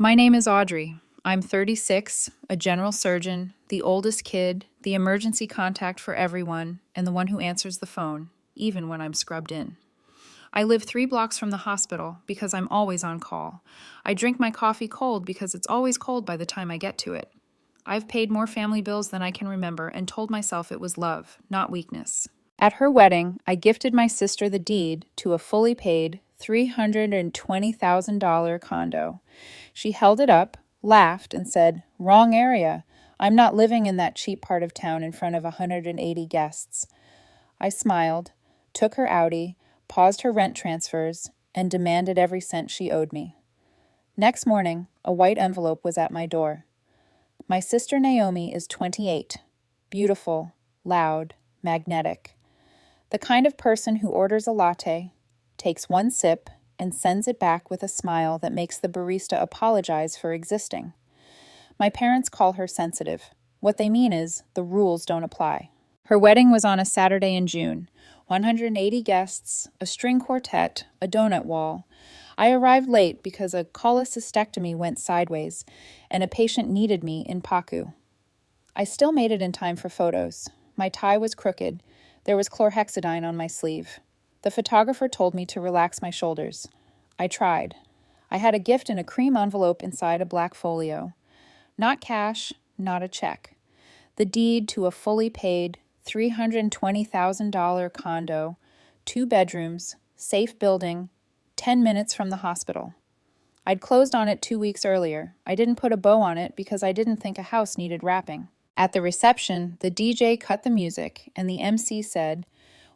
My name is Audrey. I'm 36, a general surgeon, the oldest kid, the emergency contact for everyone, and the one who answers the phone, even when I'm scrubbed in. I live 3 blocks from the hospital because I'm always on call. I drink my coffee cold because it's always cold by the time I get to it. I've paid more family bills than I can remember and told myself it was love, not weakness. At her wedding, I gifted my sister the deed to a fully paid $320,000 condo. She held it up, laughed, and said, "Wrong area. I'm not living in that cheap part of town in front of 180 guests." I smiled, took her Audi, paused her rent transfers, and demanded every cent she owed me. Next morning, a white envelope was at my door. My sister Naomi is 28, beautiful, loud, magnetic. The kind of person who orders a latte, takes one sip, and sends it back with a smile that makes the barista apologize for existing. My parents call her sensitive. What they mean is, the rules don't apply. Her wedding was on a Saturday in June. 180 guests, a string quartet, a donut wall. I arrived late because a cholecystectomy went sideways, and a patient needed me in Pacu. I still made it in time for photos. My tie was crooked. There was chlorhexidine on my sleeve. The photographer told me to relax my shoulders. I tried. I had a gift in a cream envelope inside a black folio. Not cash, not a check. The deed to a fully paid $320,000 condo, 2 bedrooms, safe building, 10 minutes from the hospital. I'd closed on it 2 weeks earlier. I didn't put a bow on it because I didn't think a house needed wrapping. At the reception, the DJ cut the music, and the MC said,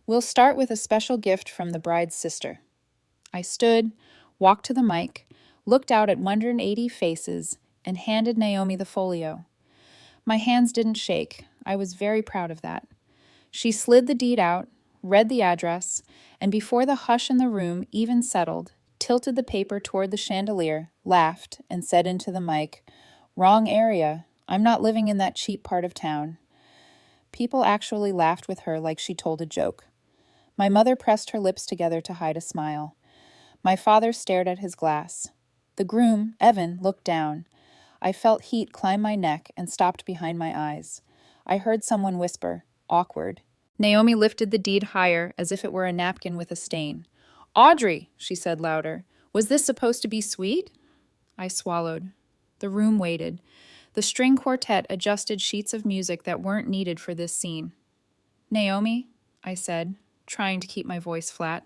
"We'll start with a special gift from the bride's sister." I stood, walked to the mic, looked out at 180 faces, and handed Naomi the folio. My hands didn't shake. I was very proud of that. She slid the deed out, read the address, and before the hush in the room even settled, tilted the paper toward the chandelier, laughed, and said into the mic, "Wrong area. I'm not living in that cheap part of town." People actually laughed with her like she told a joke. My mother pressed her lips together to hide a smile. My father stared at his glass. The groom, Evan, looked down. I felt heat climb my neck and stopped behind my eyes. I heard someone whisper, "Awkward." Naomi lifted the deed higher as if it were a napkin with a stain. "Audrey," she said louder, "was this supposed to be sweet?" I swallowed. The room waited. The string quartet adjusted sheets of music that weren't needed for this scene. "Naomi," I said, trying to keep my voice flat,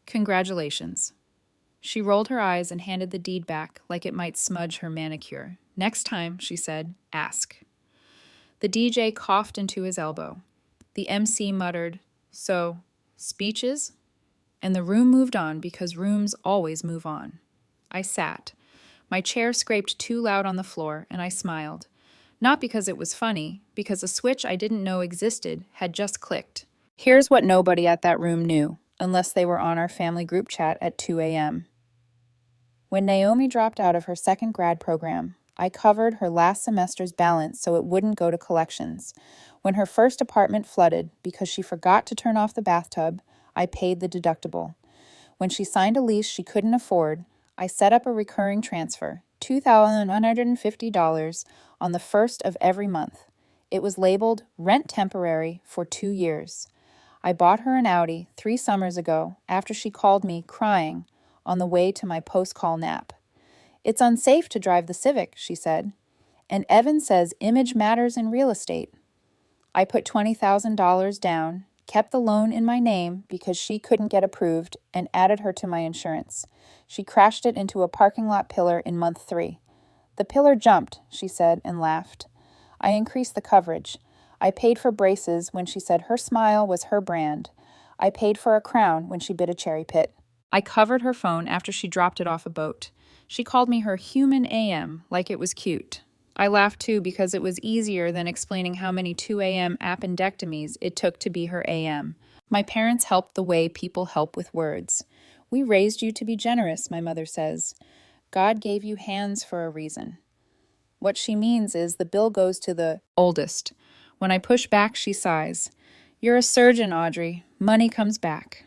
"congratulations." She rolled her eyes and handed the deed back like it might smudge her manicure. "Next time," she said, "ask." The DJ coughed into his elbow. The MC muttered, "So, speeches?" And the room moved on because rooms always move on. I sat. My chair scraped too loud on the floor, and I smiled. Not because it was funny, because a switch I didn't know existed had just clicked. Here's what nobody at that room knew, unless they were on our family group chat at 2 a.m. When Naomi dropped out of her second grad program, I covered her last semester's balance so it wouldn't go to collections. When her first apartment flooded because she forgot to turn off the bathtub, I paid the deductible. When she signed a lease she couldn't afford, I set up a recurring transfer, $2,150 on the first of every month. It was labeled Rent Temporary for 2 years. I bought her an Audi 3 summers ago after she called me crying on the way to my post-call nap. "It's unsafe to drive the Civic," she said. "And Evan says image matters in real estate." I put $20,000 down, kept the loan in my name because she couldn't get approved, and added her to my insurance. She crashed it into a parking lot pillar in month 3. "The pillar jumped," she said, and laughed. I increased the coverage. I paid for braces when she said her smile was her brand. I paid for a crown when she bit a cherry pit. I covered her phone after she dropped it off a boat. She called me her human AM, like it was cute. I laughed too because it was easier than explaining how many 2 a.m. appendectomies it took to be her AM. My parents helped the way people help with words. "We raised you to be generous," my mother says. "God gave you hands for a reason." What she means is the bill goes to the oldest. When I push back, she sighs. "You're a surgeon, Audrey. Money comes back."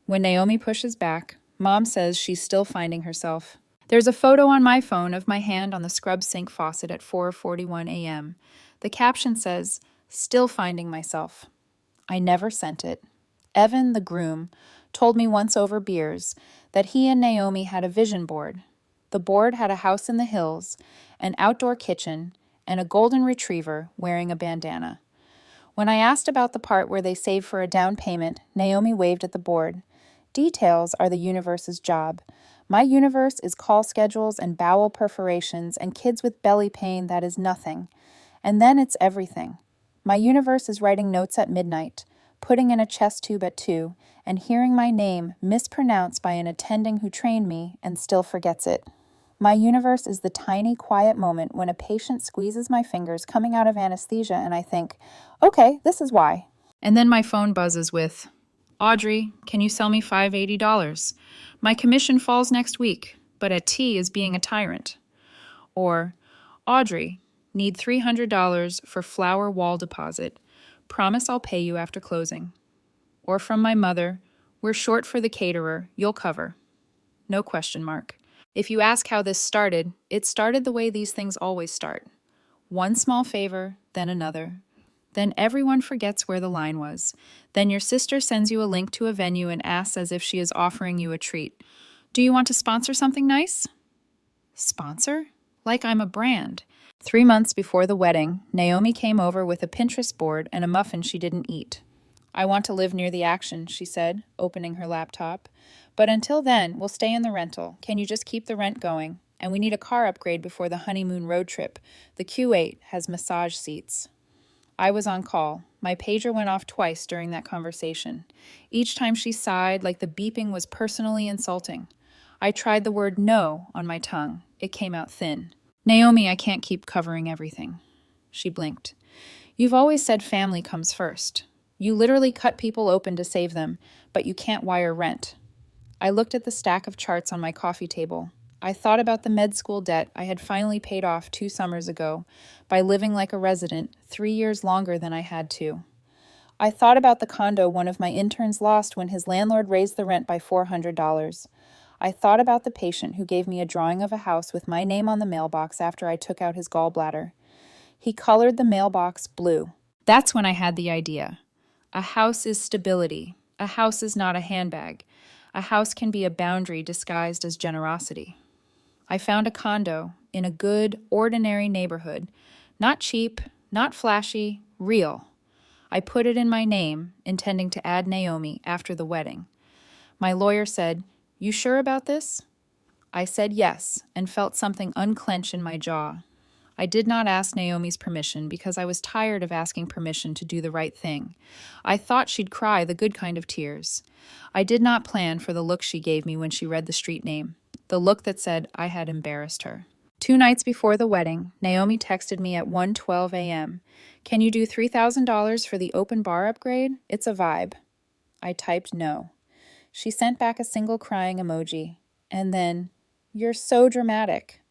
When Naomi pushes back, Mom says she's still finding herself. There's a photo on my phone of my hand on the scrub sink faucet at 4:41 a.m. The caption says, "Still finding myself." I never sent it. Evan, the groom, told me once over beers that he and Naomi had a vision board. The board had a house in the hills, an outdoor kitchen, and a golden retriever wearing a bandana. When I asked about the part where they save for a down payment, Naomi waved at the board. Details are the universe's job. My universe is call schedules and bowel perforations and kids with belly pain that is nothing. And then it's everything. My universe is writing notes at midnight, putting in a chest tube at 2, and hearing my name mispronounced by an attending who trained me and still forgets it. My universe is the tiny, quiet moment when a patient squeezes my fingers coming out of anesthesia and I think, okay, this is why. And then my phone buzzes with, "Audrey, can you sell me $580? My commission falls next week, but a T is being a tyrant." Or, "Audrey, need $300 for flower wall deposit. Promise I'll pay you after closing." Or from my mother, "We're short for the caterer, you'll cover." No question mark. If you ask how this started, it started the way these things always start. One small favor, then another. Then everyone forgets where the line was. Then your sister sends you a link to a venue and asks as if she is offering you a treat. "Do you want to sponsor something nice?" Sponsor? Like I'm a brand. 3 months before the wedding, Naomi came over with a Pinterest board and a muffin she didn't eat. "I want to live near the action," she said, opening her laptop. "But until then, we'll stay in the rental. Can you just keep the rent going? And we need a car upgrade before the honeymoon road trip. The Q8 has massage seats." I was on call. My pager went off twice during that conversation. Each time she sighed like the beeping was personally insulting. I tried the word no on my tongue. It came out thin. "Naomi, I can't keep covering everything." She blinked. "You've always said family comes first. You literally cut people open to save them, but you can't wire rent." I looked at the stack of charts on my coffee table. I thought about the med school debt I had finally paid off 2 summers ago by living like a resident 3 years longer than I had to. I thought about the condo one of my interns lost when his landlord raised the rent by $400. I thought about the patient who gave me a drawing of a house with my name on the mailbox after I took out his gallbladder. He colored the mailbox blue. That's when I had the idea. A house is stability. A house is not a handbag. A house can be a boundary disguised as generosity. I found a condo in a good, ordinary neighborhood. Not cheap, not flashy, real. I put it in my name, intending to add Naomi after the wedding. My lawyer said, "You sure about this?" I said yes, and felt something unclench in my jaw. I did not ask Naomi's permission because I was tired of asking permission to do the right thing. I thought she'd cry the good kind of tears. I did not plan for the look she gave me when she read the street name, the look that said I had embarrassed her. 2 nights before the wedding, Naomi texted me at 1:12 a.m. "Can you do $3,000 for the open bar upgrade? It's a vibe." I typed no. She sent back a single crying emoji, and then, "You're so dramatic."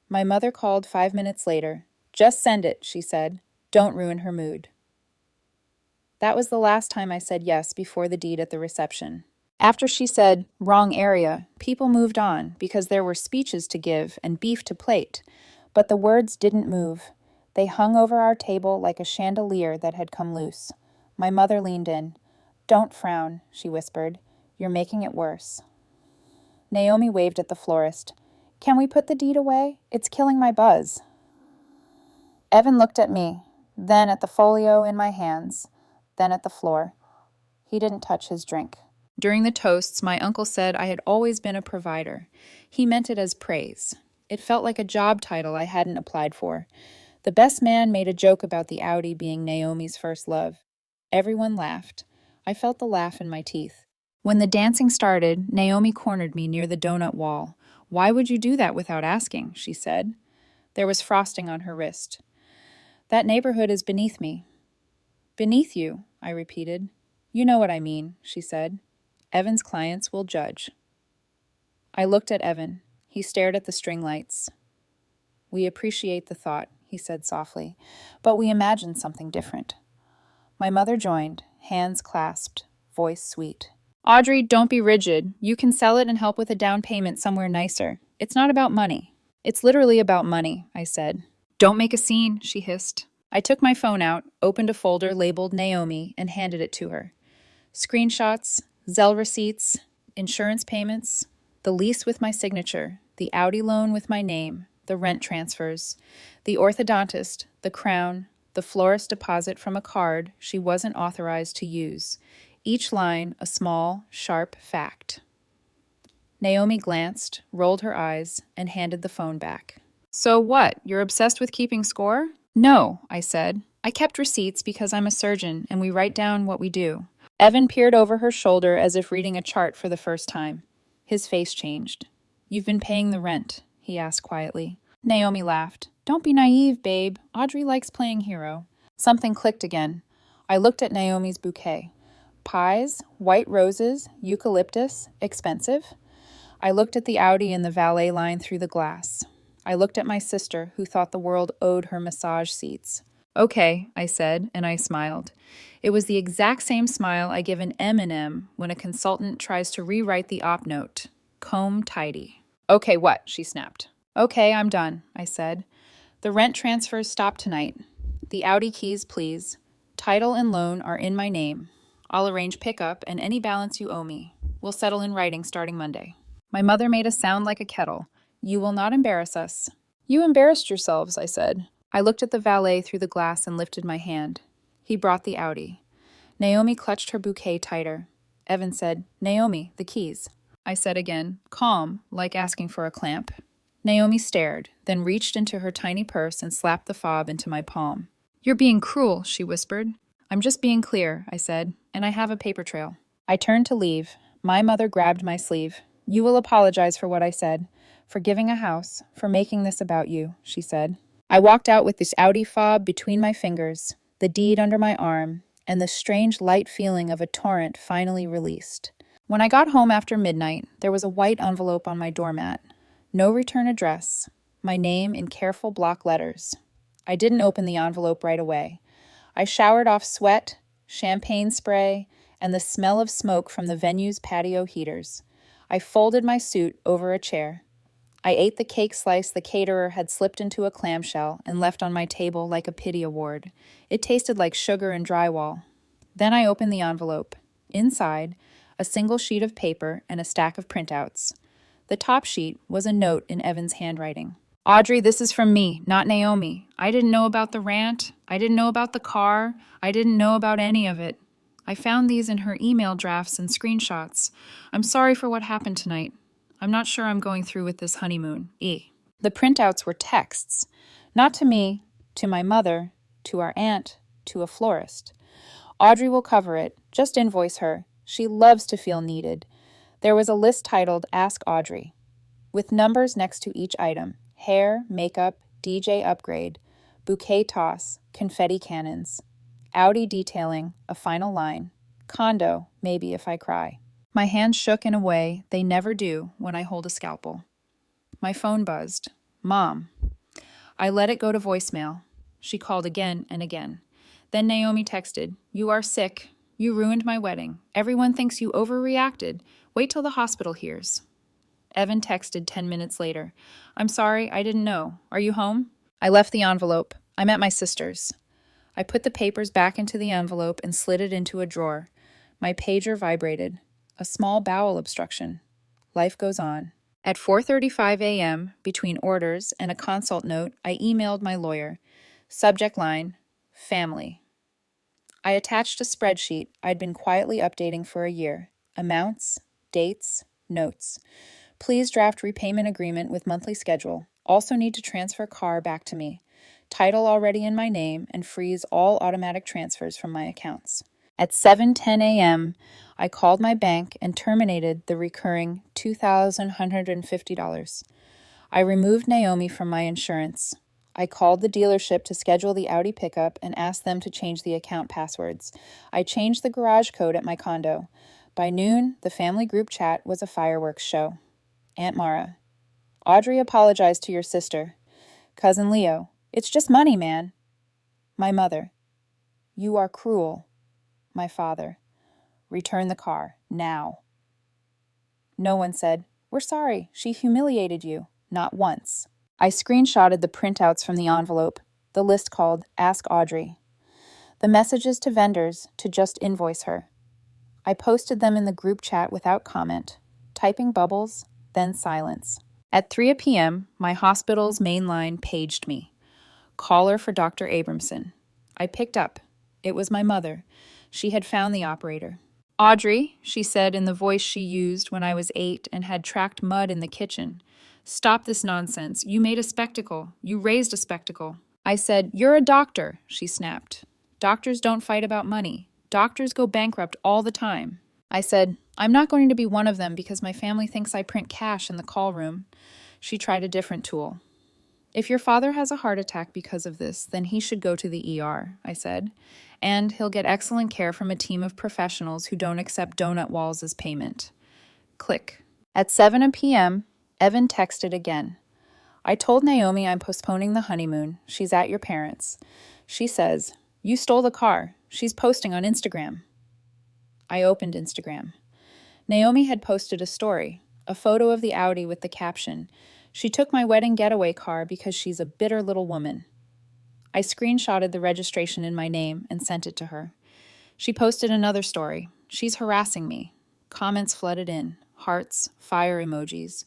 My mother called 5 minutes later. "Just send it," she said. "Don't ruin her mood." That was the last time I said yes before the deed at the reception. After she said, "Wrong area," people moved on because there were speeches to give and beef to plate. But the words didn't move. They hung over our table like a chandelier that had come loose. My mother leaned in. "Don't frown," she whispered. "You're making it worse." Naomi waved at the florist. "Can we put the deed away? It's killing my buzz." Evan looked at me, then at the folio in my hands, then at the floor. He didn't touch his drink. During the toasts, my uncle said I had always been a provider. He meant it as praise. It felt like a job title I hadn't applied for. The best man made a joke about the Audi being Naomi's first love. Everyone laughed. I felt the laugh in my teeth. When the dancing started, Naomi cornered me near the donut wall. "Why would you do that without asking?" she said. There was frosting on her wrist. "That neighborhood is beneath me." "Beneath you," I repeated. "You know what I mean," she said. "Evan's clients will judge." I looked at Evan. He stared at the string lights. "We appreciate the thought," he said softly, "but we imagine something different." My mother joined, hands clasped, voice sweet. "Audrey, don't be rigid. You can sell it and help with a down payment somewhere nicer." It's not about money. It's literally about money, I said. Don't make a scene, she hissed. I took my phone out, opened a folder labeled Naomi, and handed it to her. Screenshots, Zelle receipts, insurance payments, the lease with my signature, the Audi loan with my name, the rent transfers, the orthodontist, the crown, the florist deposit from a card she wasn't authorized to use. Each line a small, sharp fact. Naomi glanced, rolled her eyes, and handed the phone back. So what? You're obsessed with keeping score? No, I said. I kept receipts because I'm a surgeon and we write down what we do. Evan peered over her shoulder as if reading a chart for the first time. His face changed. You've been paying the rent, he asked quietly. Naomi laughed. Don't be naive, babe. Audrey likes playing hero. Something clicked again. I looked at Naomi's bouquet. Pies, white roses, eucalyptus, expensive? I looked at the Audi in the valet line through the glass. I looked at my sister, who thought the world owed her massage seats. Okay, I said, and I smiled. It was the exact same smile I give an M&M when a consultant tries to rewrite the op note. Comb tidy. Okay, what? She snapped. Okay, I'm done, I said. The rent transfers stop tonight. The Audi keys, please. Title and loan are in my name. I'll arrange pickup and any balance you owe me. We'll settle in writing starting Monday. My mother made a sound like a kettle. You will not embarrass us. You embarrassed yourselves, I said. I looked at the valet through the glass and lifted my hand. He brought the Audi. Naomi clutched her bouquet tighter. Evan said, Naomi, the keys. I said again, calm, like asking for a clamp. Naomi stared, then reached into her tiny purse and slapped the fob into my palm. You're being cruel, she whispered. I'm just being clear, I said, and I have a paper trail. I turned to leave. My mother grabbed my sleeve. You will apologize for what I said, for giving a house, for making this about you, she said. I walked out with this Audi fob between my fingers, the deed under my arm, and the strange light feeling of a torrent finally released. When I got home after midnight, there was a white envelope on my doormat. No return address, my name in careful block letters. I didn't open the envelope right away. I showered off sweat, champagne spray, and the smell of smoke from the venue's patio heaters. I folded my suit over a chair. I ate the cake slice the caterer had slipped into a clamshell and left on my table like a pity award. It tasted like sugar and drywall. Then I opened the envelope. Inside, a single sheet of paper and a stack of printouts. The top sheet was a note in Evan's handwriting. Audrey, this is from me, not Naomi. I didn't know about the rant. I didn't know about the car. I didn't know about any of it. I found these in her email drafts and screenshots. I'm sorry for what happened tonight. I'm not sure I'm going through with this honeymoon. E. The printouts were texts. Not to me, to my mother, to our aunt, to a florist. Audrey will cover it. Just invoice her. She loves to feel needed. There was a list titled Ask Audrey, with numbers next to each item. Hair, makeup, DJ upgrade, bouquet toss, confetti cannons. Audi detailing, a final line. Condo, maybe if I cry. My hands shook in a way they never do when I hold a scalpel. My phone buzzed. Mom. I let it go to voicemail. She called again and again. Then Naomi texted, You are sick. You ruined my wedding. Everyone thinks you overreacted. Wait till the hospital hears. Evan texted 10 minutes later. I'm sorry, I didn't know. Are you home? I left the envelope. I'm at my sister's. I put the papers back into the envelope and slid it into a drawer. My pager vibrated. A small bowel obstruction. Life goes on. At 4:35 a.m., between orders and a consult note, I emailed my lawyer. Subject line, family. I attached a spreadsheet I'd been quietly updating for a year. Amounts, dates, notes. Please draft repayment agreement with monthly schedule. Also need to transfer car back to me. Title already in my name and freeze all automatic transfers from my accounts. At 7:10 a.m., I called my bank and terminated the recurring $2,150. I removed Naomi from my insurance. I called the dealership to schedule the Audi pickup and asked them to change the account passwords. I changed the garage code at my condo. By noon, the family group chat was a fireworks show. Aunt Mara. Audrey apologized to your sister. Cousin Leo. It's just money, man. My mother. You are cruel. My father. Return the car. Now. No one said, "We're sorry. She humiliated you." Not once. I screenshotted the printouts from the envelope, the list called Ask Audrey. The messages to vendors to just invoice her. I posted them in the group chat without comment, typing bubbles, then silence. At 3 p.m., my hospital's main line paged me. Caller for Dr. Abramson. I picked up. It was my mother. She had found the operator. "Audrey," she said in the voice she used when I was 8 and had tracked mud in the kitchen. "Stop this nonsense. You made a spectacle. You raised a spectacle." I said, "You're a doctor," she snapped. "Doctors don't fight about money. Doctors go bankrupt all the time." I said, "I'm not going to be one of them because my family thinks I print cash in the call room." She tried a different tool. "If your father has a heart attack because of this, then he should go to the ER, I said. "And he'll get excellent care from a team of professionals who don't accept donut walls as payment." Click. At 7 p.m., Evan texted again. "I told Naomi I'm postponing the honeymoon. She's at your parents'. She says, 'You stole the car. She's posting on Instagram.'" I opened Instagram. Naomi had posted a story, a photo of the Audi with the caption, "She took my wedding getaway car because she's a bitter little woman." I screenshotted the registration in my name and sent it to her. She posted another story. "She's harassing me." Comments flooded in. Hearts, fire emojis.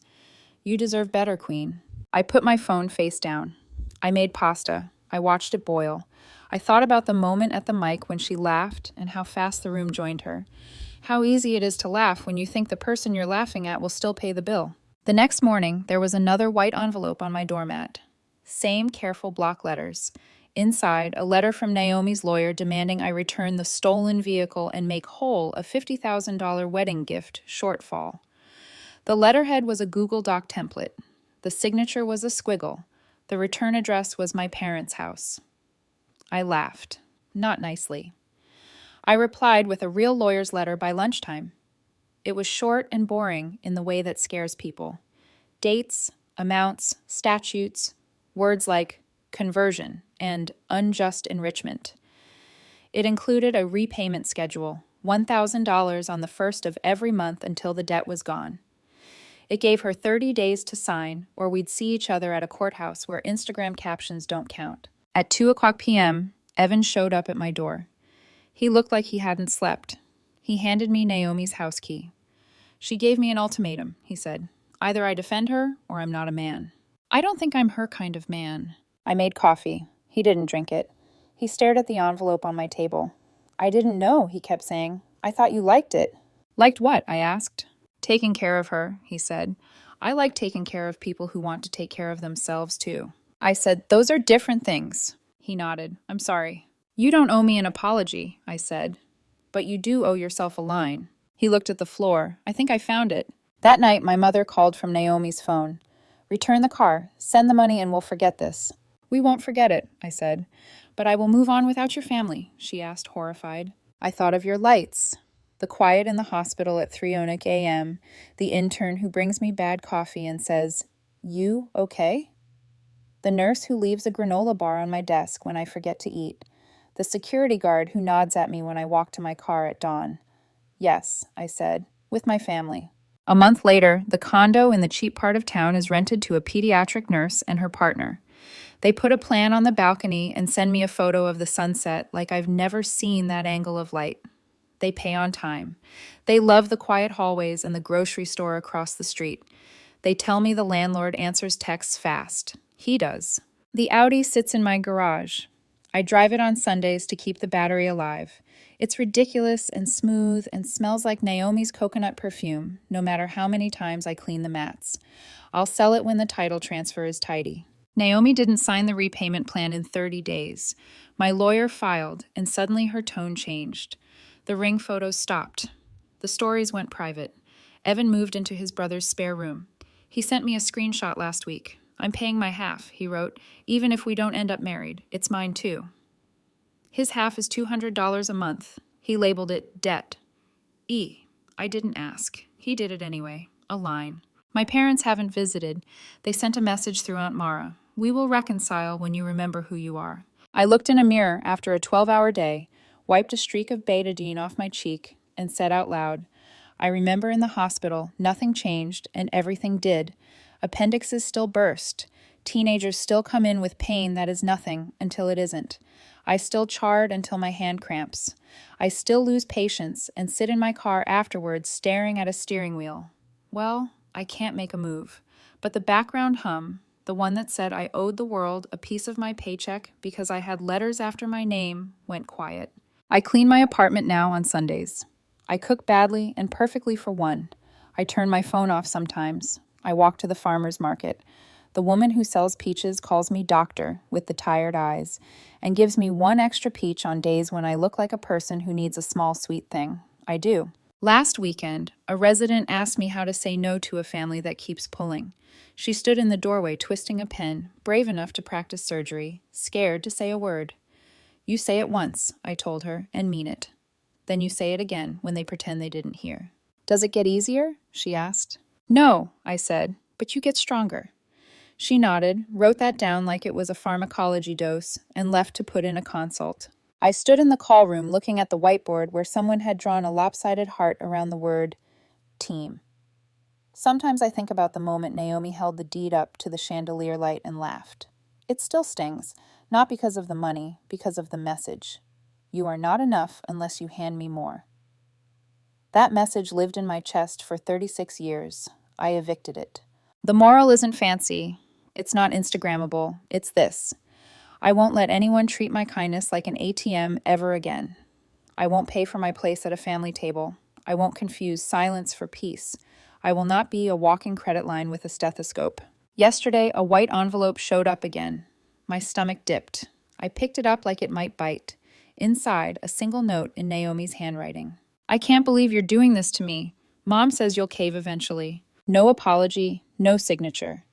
"You deserve better, Queen." I put my phone face down. I made pasta. I watched it boil. I thought about the moment at the mic when she laughed and how fast the room joined her. How easy it is to laugh when you think the person you're laughing at will still pay the bill. The next morning, there was another white envelope on my doormat. Same careful block letters. Inside, a letter from Naomi's lawyer demanding I return the stolen vehicle and make whole a $50,000 wedding gift shortfall. The letterhead was a Google Doc template. The signature was a squiggle. The return address was my parents' house. I laughed. Not nicely. I replied with a real lawyer's letter by lunchtime. It was short and boring in the way that scares people. Dates, amounts, statutes, words like conversion and unjust enrichment. It included a repayment schedule, $1,000 on the first of every month until the debt was gone. It gave her 30 days to sign, or we'd see each other at a courthouse where Instagram captions don't count. At 2 p.m., Evan showed up at my door. He looked like he hadn't slept. He handed me Naomi's house key. "She gave me an ultimatum," he said. "Either I defend her, or I'm not a man." I don't think I'm her kind of man. I made coffee. He didn't drink it. He stared at the envelope on my table. "I didn't know," he kept saying. "I thought you liked it." "Liked what?" I asked. "Taking care of her," he said. "I like taking care of people who want to take care of themselves, too." I said, "Those are different things." He nodded. "I'm sorry." "You don't owe me an apology," I said. "But you do owe yourself a line." He looked at the floor. "I think I found it." That night, my mother called from Naomi's phone. "Return the car. Send the money and we'll forget this." "We won't forget it," I said. "But I will move on without your family," she asked, horrified. I thought of your lights. The quiet in the hospital at 3 a.m., the intern who brings me bad coffee and says, "You okay?" The nurse who leaves a granola bar on my desk when I forget to eat. The security guard who nods at me when I walk to my car at dawn. "Yes," I said, "with my family." A month later, the condo in the cheap part of town is rented to a pediatric nurse and her partner. They put a plan on the balcony and send me a photo of the sunset like I've never seen that angle of light. They pay on time. They love the quiet hallways and the grocery store across the street. They tell me the landlord answers texts fast. He does. The Audi sits in my garage. I drive it on Sundays to keep the battery alive. It's ridiculous and smooth and smells like Naomi's coconut perfume, no matter how many times I clean the mats. I'll sell it when the title transfer is tidy. Naomi didn't sign the repayment plan in 30 days. My lawyer filed, and suddenly her tone changed. The ring photos stopped. The stories went private. Evan moved into his brother's spare room. He sent me a screenshot last week. "I'm paying my half," he wrote. "Even if we don't end up married, it's mine too." His half is $200 a month. He labeled it debt. I didn't ask. He did it anyway. A line. My parents haven't visited. They sent a message through Aunt Mara. "We will reconcile when you remember who you are." I looked in a mirror after a 12-hour day, wiped a streak of betadine off my cheek, and said out loud, I remember in the hospital, nothing changed and everything did. Appendixes still burst. Teenagers still come in with pain that is nothing until it isn't. I still chard until my hand cramps. I still lose patience and sit in my car afterwards staring at a steering wheel. Well, I can't make a move. But the background hum, the one that said I owed the world a piece of my paycheck because I had letters after my name, went quiet. I clean my apartment now on Sundays. I cook badly and perfectly for one. I turn my phone off sometimes. I walk to the farmer's market. The woman who sells peaches calls me doctor with the tired eyes and gives me one extra peach on days when I look like a person who needs a small sweet thing. I do. Last weekend, a resident asked me how to say no to a family that keeps pulling. She stood in the doorway twisting a pen, brave enough to practice surgery, scared to say a word. You say it once, I told her, and mean it. Then you say it again when they pretend they didn't hear. Does it get easier? She asked. No, I said, but you get stronger. She nodded, wrote that down like it was a pharmacology dose, and left to put in a consult. I stood in the call room looking at the whiteboard where someone had drawn a lopsided heart around the word team. Sometimes I think about the moment Naomi held the deed up to the chandelier light and laughed. It still stings, not because of the money, because of the message. You are not enough unless you hand me more. That message lived in my chest for 36 years. I evicted it. The moral isn't fancy. It's not Instagrammable. It's this. I won't let anyone treat my kindness like an ATM ever again. I won't pay for my place at a family table. I won't confuse silence for peace. I will not be a walking credit line with a stethoscope. Yesterday, a white envelope showed up again. My stomach dipped. I picked it up like it might bite. Inside, a single note in Naomi's handwriting. I can't believe you're doing this to me. Mom says you'll cave eventually. No apology, no signature.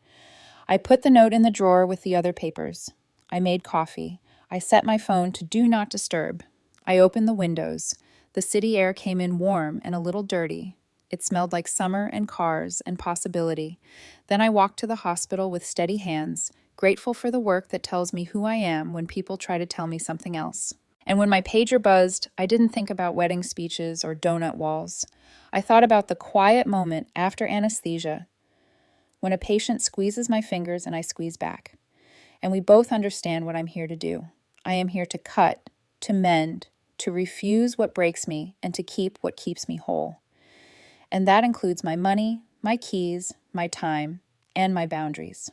I put the note in the drawer with the other papers. I made coffee. I set my phone to do not disturb. I opened the windows. The city air came in warm and a little dirty. It smelled like summer and cars and possibility. Then I walked to the hospital with steady hands, grateful for the work that tells me who I am when people try to tell me something else. And when my pager buzzed, I didn't think about wedding speeches or donut walls. I thought about the quiet moment after anesthesia, when a patient squeezes my fingers and I squeeze back. And we both understand what I'm here to do. I am here to cut, to mend, to refuse what breaks me, and to keep what keeps me whole. And that includes my money, my keys, my time, and my boundaries.